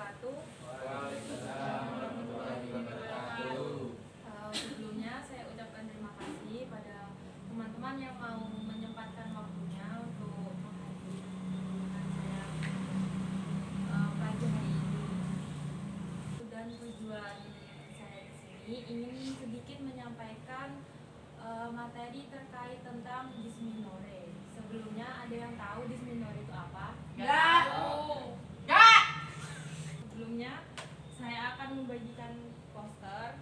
wabarakatuh. Waalaikumsalam warahmatullahi wabarakatuh. Sebelumnya saya ucapkan terima kasih pada teman-teman yang mau menyempatkan waktunya untuk menghadiri pembimbingan saya pagi hari ini. Dan tujuan saya di sini ingin sedikit menyampaikan materi terkait tentang dysmenorrhea. Sebelumnya ada yang tahu dysmenorrhea itu apa? Enggak. Sebelumnya saya akan membagikan poster.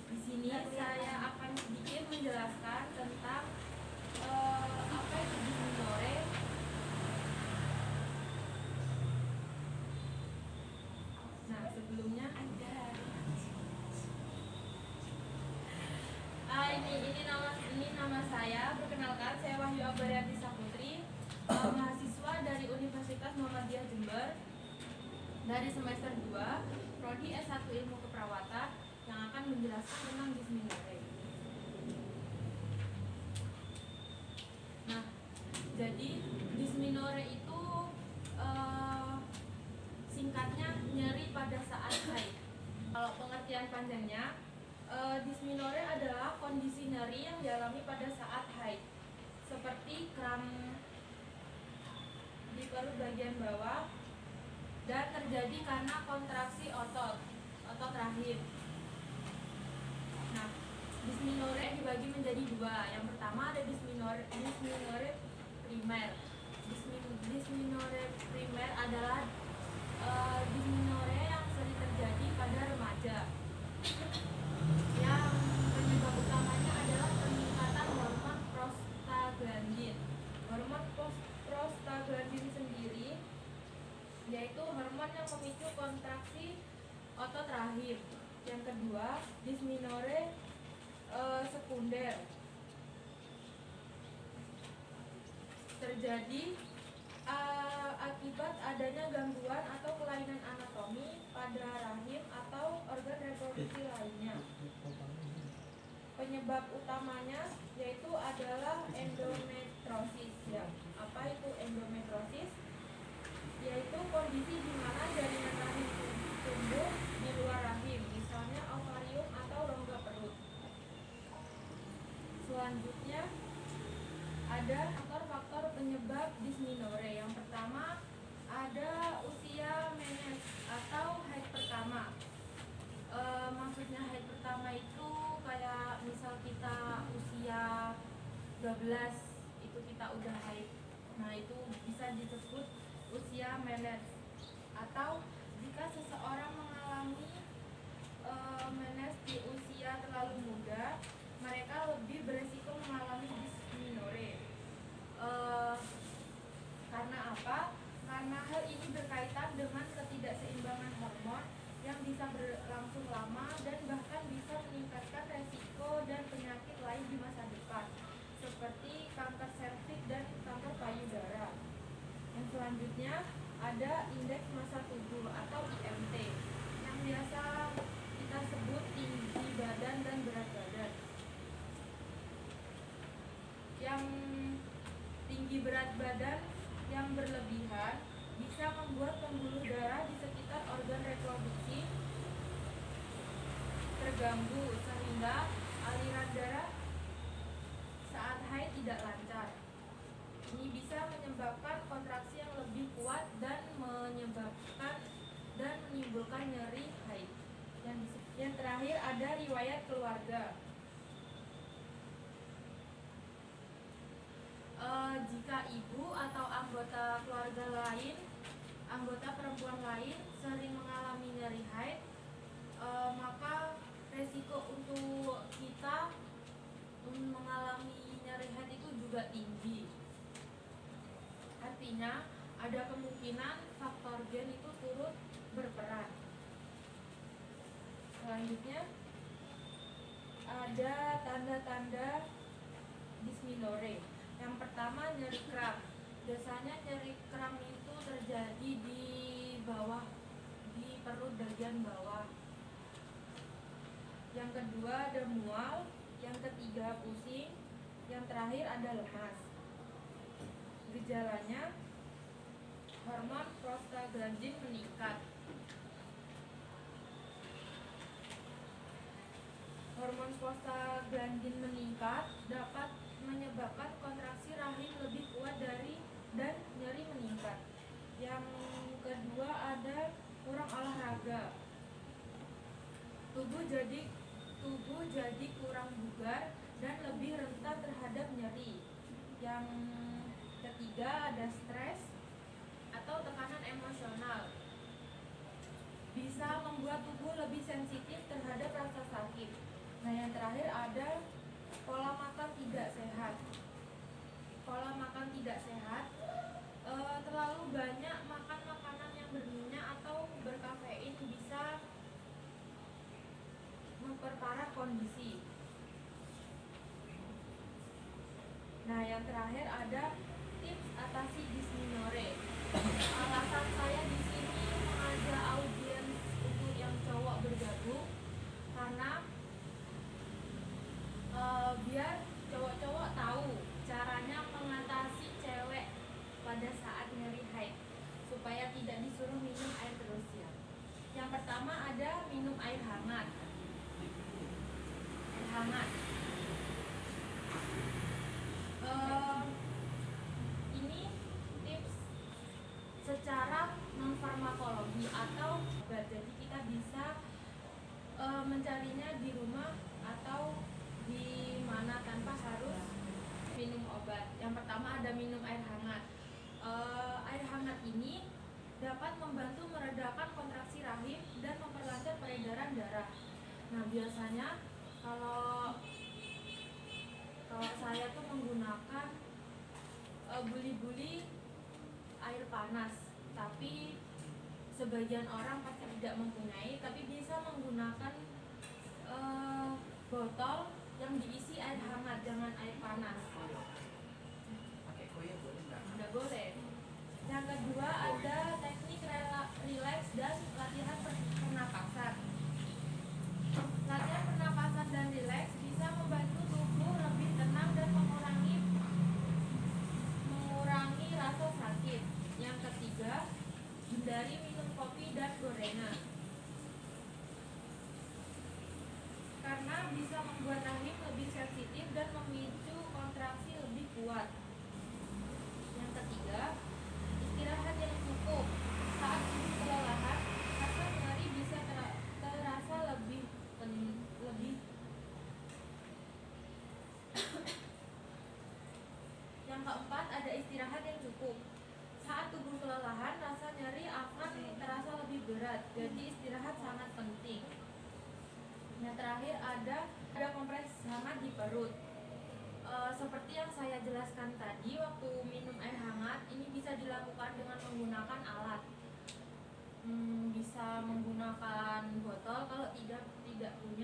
Di sini saya akan sedikit menjelaskan tentang apa itu dysmenorrhea. Nah, sebelumnya ini nama saya. Perkenalkan, saya Wahyu Abariati Saputri, mahasiswa dari Universitas Muhammadiyah Jember dari semester 2, prodi S1 Ilmu Keperawatan, yang akan menjelaskan tentang dysmenorrhea. Nah, jadi dysmenorrhea itu singkatnya nyeri pada saat haid. Kalau pengertian panjangnya, dysmenorrhea adalah kondisi nyeri yang dialami pada saat haid, seperti kram di perut bagian bawah dan terjadi karena kontraksi otot rahim. Nah, dysmenorrhea dibagi menjadi dua. Yang pertama ada dysmenorrhea primer. Dysmenorrhea primer adalah dysmenorrhea yang sering terjadi pada remaja, yang penyebab utamanya adalah peningkatan hormon prostaglandin. Hormon prostaglandin sendiri yaitu hormon yang memicu kontraksi otot rahim. Yang kedua, dysmenorrhea sekunder terjadi akibat adanya gangguan atau kelainan anatomi pada rahim atau organ reproduksi lainnya. Penyebab utamanya yaitu adalah endometriosis. Ya, apa itu endometriosis? Yaitu kondisi di mana jaringan rahim tumbuh di luar rahim, misalnya ovarium atau rongga perut. Selanjutnya ada faktor-faktor penyebab dysmenorrhea. Yang pertama ada usia menes atau haid pertama. Maksudnya haid pertama itu kayak misal kita usia 12 itu kita udah haid. Nah, itu bisa disebut usia menes. Atau jika seseorang mengalami menes di usia terlalu muda, mereka lebih beresiko mengalami dysmenorrhea. Karena apa? Karena hal ini berkaitan dengan ketidakseimbangan hormon yang bisa berlangsung lama dan bahkan bisa meningkatkan resiko dan penyakit lain di masa depan, seperti kanker serviks dan kanker payudara. Yang selanjutnya ada indeks massa tubuh atau IMT, yang biasa kita sebut tinggi badan dan berat badan. Yang tinggi berat badan yang berlebihan bisa membuat pembuluh darah di sekitar organ reproduksi terganggu sehingga aliran darah saat haid tidak lancar. Ini bisa menyebabkan kontraksi yang lebih kuat dan menimbulkan nyeri haid. Yang terakhir ada riwayat keluarga. Jika ibu atau anggota keluarga lain, anggota perempuan lain sering mengalami nyeri haid, maka resiko untuk kita mengalami nyeri haid itu juga tinggi. Artinya ada kemungkinan faktor gen itu turut berperan. Selanjutnya ada tanda-tanda dysmenorrhea. Yang pertama nyeri kram. Biasanya nyeri kram itu terjadi di bawah di perut bagian bawah. Yang kedua ada mual, yang ketiga pusing, yang terakhir ada lemas. Gejalanya hormon prostaglandin meningkat. Hormon prostaglandin meningkat dapat menyebabkan kontraksi rahim lebih kuat dan nyeri meningkat. Yang kedua ada kurang olahraga. Tubuh jadi kurang bugar dan lebih rentan terhadap nyeri. Yang ketiga ada stres atau tekanan emosional. Bisa membuat tubuh lebih sensitif terhadap rasa sakit. Nah, yang terakhir ada pola makan tidak sehat. Pola makan tidak sehat, terlalu banyak makan makanan yang berminyak atau berkafein bisa memperparah kondisi. Nah, yang terakhir ada tips atasi dysmenorrhea. Alasan saya di sini mengajak audiens untuk yang cowok bergabung karena biar cowok-cowok tahu caranya mengatasi cewek pada saat nyeri haid supaya tidak disuruh minum air terus ya. Yang pertama ada minum air hangat. Ini tips secara non farmakologi atau obat. Jadi kita bisa mencarinya di rumah atau di mana tanpa harus minum obat. Yang pertama ada minum air hangat. Air hangat ini dapat membantu meredakan kontraksi rahim dan memperlancar peredaran darah. Nah, biasanya kalau saya tuh menggunakan buli-buli air panas, tapi sebagian orang pasti tidak mempunyai, tapi bisa menggunakan botol yang diisi air hangat, jangan air panas. Tidak boleh. Yang kedua ada teknik rileks dan latihan pernapasan. Latihan pernapasan dan rileks bisa membantu tubuh lebih tenang dan mengurangi rasa sakit. Yang ketiga, hindari minum kopi dan gorengan karena bisa membuat rahim lebih sensitif dan memicu kontraksi lebih kuat. Yang ketiga, istirahat yang cukup. Saat tubuh kelelahan, rasa nyeri bisa terasa lebih. Yang keempat ada istirahat yang cukup. Saat tubuh kelelahan, rasa nyeri akan terasa lebih berat. Jadi istirahat sangat penting. Yang terakhir ada kompres hangat di perut. Seperti yang saya jelaskan tadi, waktu minum air hangat ini bisa dilakukan dengan menggunakan alat. Bisa menggunakan botol kalau tidak punya